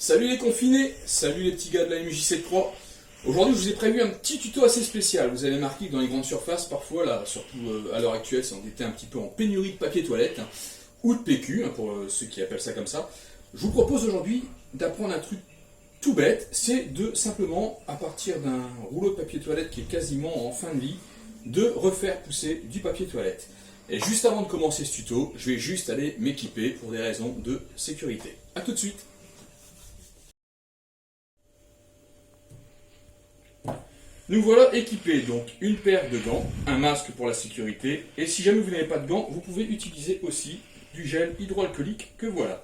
Salut les confinés, salut les petits gars de la MJC3. Aujourd'hui je vous ai prévu un petit tuto assez spécial. Vous avez marqué que dans les grandes surfaces, parfois, là, surtout à l'heure actuelle, on était un petit peu en pénurie de papier toilette, ou de PQ, pour ceux qui appellent ça comme ça. Je vous propose aujourd'hui d'apprendre un truc tout bête, c'est de simplement, à partir d'un rouleau de papier toilette qui est quasiment en fin de vie, de refaire pousser du papier toilette. Et juste avant de commencer ce tuto, je vais juste aller m'équiper pour des raisons de sécurité. A tout de suite. Nous voilà équipés, donc une paire de gants, un masque pour la sécurité, et si jamais vous n'avez pas de gants, vous pouvez utiliser aussi du gel hydroalcoolique que voilà.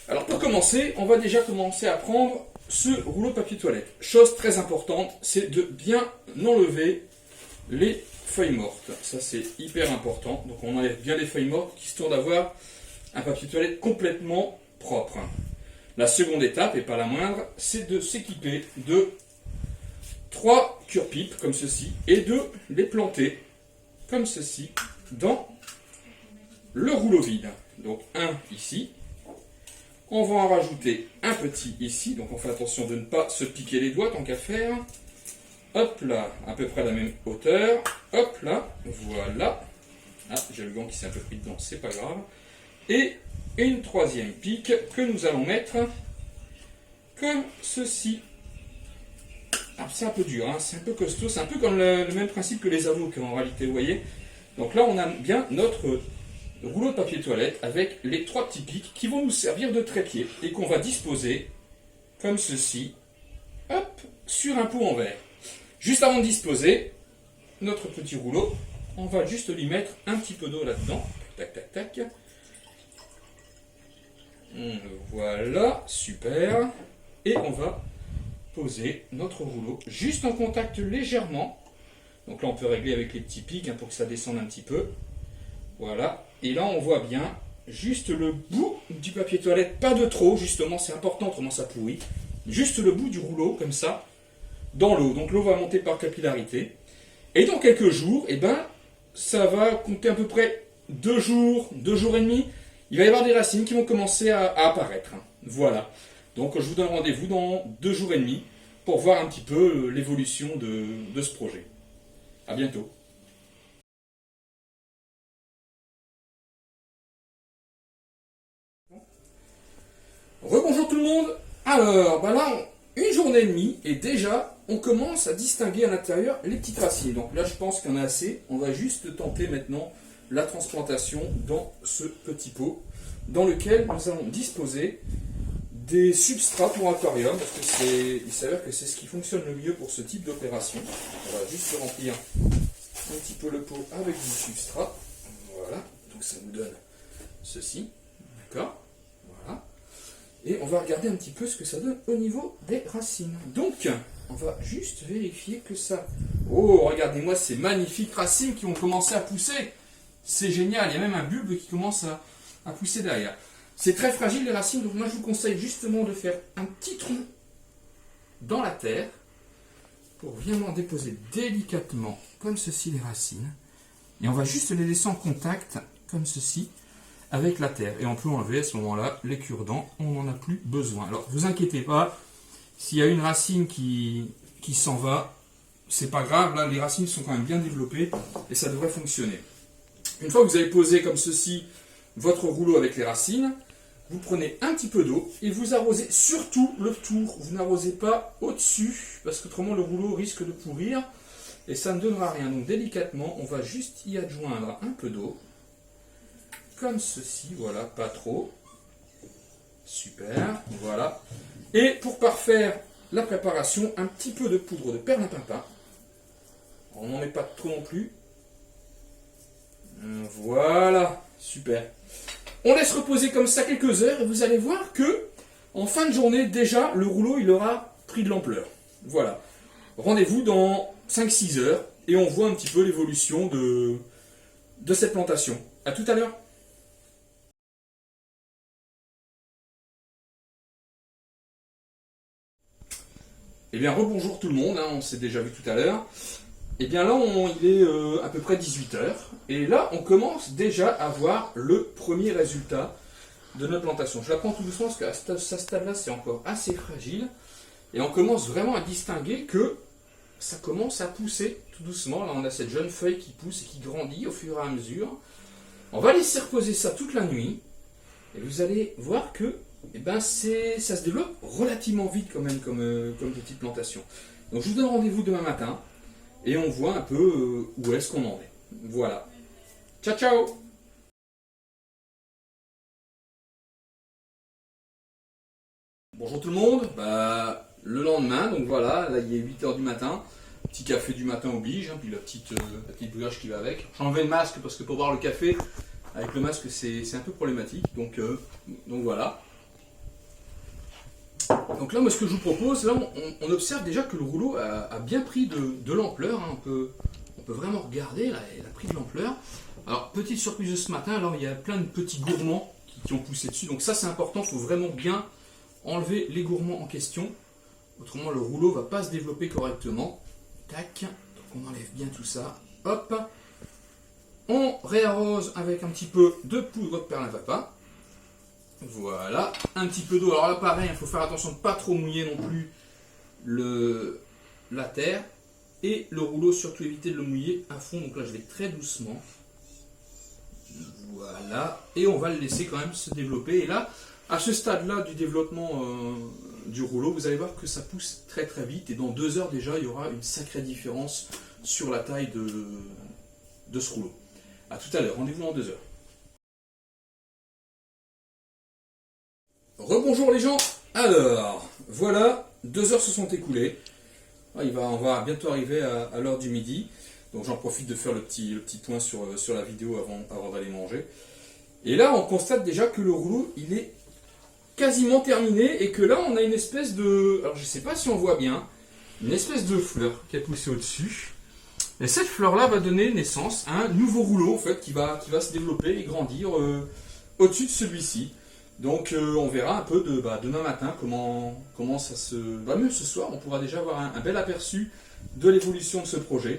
Alors pour commencer, on va déjà commencer à prendre ce rouleau de papier toilette. Chose très importante, c'est de bien enlever les feuilles mortes. Ça c'est hyper important, donc on enlève bien les feuilles mortes, histoire d'avoir un papier toilette complètement propre. La seconde étape, et pas la moindre, c'est de s'équiper de 3 cure-pipes comme ceci et de les planter comme ceci dans le rouleau vide. Donc un ici. On va en rajouter un petit ici. Donc on fait attention de ne pas se piquer les doigts tant qu'à faire. Hop là, à peu près à la même hauteur. Hop là, voilà. Ah, j'ai le gant qui s'est un peu pris dedans, c'est pas grave. Et une troisième pique que nous allons mettre comme ceci. C'est un peu dur, c'est un peu costaud, c'est un peu comme le même principe que les avocats en réalité, vous voyez. Donc là on a bien notre rouleau de papier toilette avec les 3 petits pics qui vont nous servir de trépied et qu'on va disposer comme ceci, hop, sur un pot en verre. Juste avant de disposer notre petit rouleau, on va juste lui mettre un petit peu d'eau là-dedans, tac tac tac. Voilà, super. Et on va poser notre rouleau juste en contact légèrement. Donc là on peut régler avec les petits pics pour que ça descende un petit peu. Voilà. Et là on voit bien juste le bout du papier toilette, pas de trop justement, c'est important autrement ça pourrit. Juste le bout du rouleau comme ça dans l'eau. Donc l'eau va monter par capillarité. Et dans quelques jours, ça va compter à peu près 2 jours, 2 jours et demi. Il va y avoir des racines qui vont commencer à apparaître. Voilà. Donc je vous donne rendez-vous dans 2 jours et demi pour voir un petit peu l'évolution de ce projet. A bientôt. Rebonjour tout le monde. Alors, là, une journée et demie et déjà, on commence à distinguer à l'intérieur les petites racines. Donc là, je pense qu'il y en a assez. On va juste tenter maintenant la transplantation dans ce petit pot dans lequel nous allons disposer des substrats pour aquarium, parce que il s'avère que c'est ce qui fonctionne le mieux pour ce type d'opération. On va juste remplir un petit peu le pot avec du substrat. Voilà, donc ça nous donne ceci. D'accord. Voilà. Et on va regarder un petit peu ce que ça donne au niveau des racines. Donc, on va juste vérifier que ça... Oh, regardez-moi ces magnifiques racines qui ont commencé à pousser. C'est génial, il y a même un bulbe qui commence à pousser derrière. C'est très fragile les racines, donc moi je vous conseille justement de faire un petit trou dans la terre pour vraiment déposer délicatement comme ceci les racines. Et on va juste les laisser en contact comme ceci avec la terre. Et on peut enlever à ce moment-là les cure-dents, on n'en a plus besoin. Alors ne vous inquiétez pas, s'il y a une racine qui s'en va, c'est pas grave, là les racines sont quand même bien développées et ça devrait fonctionner. Une fois que vous avez posé comme ceci votre rouleau avec les racines, vous prenez un petit peu d'eau et vous arrosez surtout le tour. Vous n'arrosez pas au-dessus parce qu'autrement le rouleau risque de pourrir et ça ne donnera rien. Donc délicatement, on va juste y adjoindre un peu d'eau. Comme ceci, voilà, pas trop. Super, voilà. Et pour parfaire la préparation, un petit peu de poudre de perlimpinpin. On n'en met pas trop non plus. Voilà, super. On laisse reposer comme ça quelques heures et vous allez voir que en fin de journée, déjà, le rouleau il aura pris de l'ampleur. Voilà. Rendez-vous dans 5-6 heures et on voit un petit peu l'évolution de cette plantation. A tout à l'heure. Eh bien, rebonjour tout le monde, on s'est déjà vu tout à l'heure. Et bien là, il est à peu près 18 heures. Et là, on commence déjà à voir le premier résultat de notre plantation. Je la prends tout doucement parce qu'à ce stade-là, c'est encore assez fragile. Et on commence vraiment à distinguer que ça commence à pousser tout doucement. Là, on a cette jeune feuille qui pousse et qui grandit au fur et à mesure. On va laisser reposer ça toute la nuit. Et vous allez voir que ça se développe relativement vite quand même comme petite plantation. Donc je vous donne rendez-vous demain matin et on voit un peu où est-ce qu'on en est. Voilà. Ciao, ciao! Bonjour tout le monde. Le lendemain, donc voilà, là il est 8h du matin. Petit café du matin oblige, hein, puis la petite brioche qui va avec. J'ai enlevé le masque parce que pour boire le café, avec le masque c'est un peu problématique. Donc voilà. Donc là, moi, ce que je vous propose, là, on observe déjà que le rouleau a bien pris de l'ampleur. Hein. On peut vraiment regarder, là, il a pris de l'ampleur. Alors, petite surprise de ce matin, alors il y a plein de petits gourmands qui ont poussé dessus. Donc ça, c'est important, il faut vraiment bien enlever les gourmands en question. Autrement, le rouleau ne va pas se développer correctement. Tac, donc on enlève bien tout ça. Hop, on réarrose avec un petit peu de poudre de perlimpinpin. Voilà, un petit peu d'eau. Alors là, pareil, il faut faire attention de ne pas trop mouiller non plus la terre. Et le rouleau, surtout éviter de le mouiller à fond. Donc là, je vais très doucement. Voilà, et on va le laisser quand même se développer. Et là, à ce stade-là du développement du rouleau, vous allez voir que ça pousse très très vite. Et dans 2 heures déjà, il y aura une sacrée différence sur la taille de ce rouleau. A tout à l'heure, rendez-vous dans 2 heures. Rebonjour les gens. Alors, voilà, 2 heures se sont écoulées. On va bientôt arriver à l'heure du midi. Donc j'en profite de faire le petit point sur la vidéo avant d'aller manger. Et là, on constate déjà que le rouleau, il est quasiment terminé. Et que là, on a une espèce de... Alors je ne sais pas si on voit bien. Une espèce de fleur qui a poussé au-dessus. Et cette fleur-là va donner naissance à un nouveau rouleau, en fait, qui va se développer et grandir au-dessus de celui-ci. Donc on verra un peu demain matin comment ça se... même ce soir, on pourra déjà avoir un bel aperçu de l'évolution de ce projet.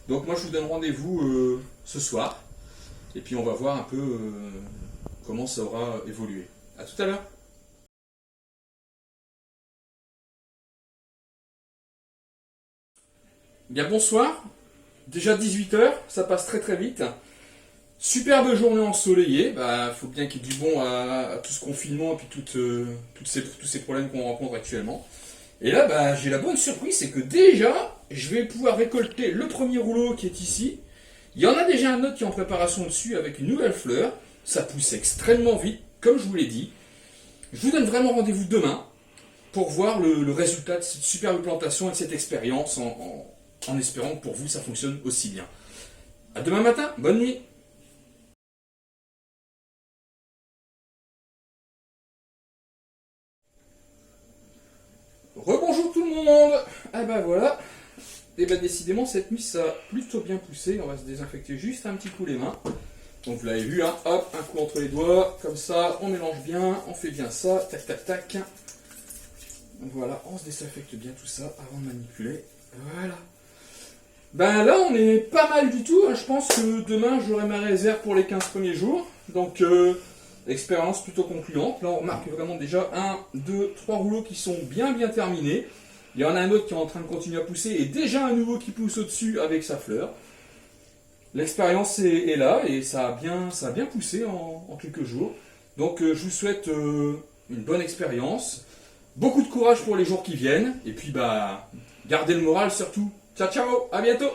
Donc moi je vous donne rendez-vous ce soir. Et puis on va voir un peu comment ça aura évolué. A tout à l'heure. Bien bonsoir. Déjà 18h, ça passe très très vite. Superbe journée ensoleillée, faut bien qu'il y ait du bon à tout ce confinement et puis tous ces problèmes qu'on rencontre actuellement. Et là, j'ai la bonne surprise, c'est que déjà, je vais pouvoir récolter le premier rouleau qui est ici. Il y en a déjà un autre qui est en préparation dessus avec une nouvelle fleur. Ça pousse extrêmement vite, comme je vous l'ai dit. Je vous donne vraiment rendez-vous demain pour voir le résultat de cette superbe plantation et de cette expérience en espérant que pour vous ça fonctionne aussi bien. À demain matin, bonne nuit. Rebonjour tout le monde. Voilà. Et décidément cette nuit ça a plutôt bien poussé. On va se désinfecter juste un petit coup les mains. Donc vous l'avez vu, hein. Hop, un coup entre les doigts, comme ça, on mélange bien, on fait bien ça, tac tac tac. Voilà, on se désinfecte bien tout ça avant de manipuler. Voilà. Là on est pas mal du tout, hein. Je pense que demain j'aurai ma réserve pour les 15 premiers jours. Donc expérience plutôt concluante. Là on remarque vraiment déjà 1, 2, 3 rouleaux qui sont bien terminés. Il y en a un autre qui est en train de continuer à pousser et déjà un nouveau qui pousse au-dessus avec sa fleur. L'expérience est là et ça a bien poussé en quelques jours. Donc je vous souhaite une bonne expérience. Beaucoup de courage pour les jours qui viennent. Et puis gardez le moral surtout. Ciao ciao, à bientôt.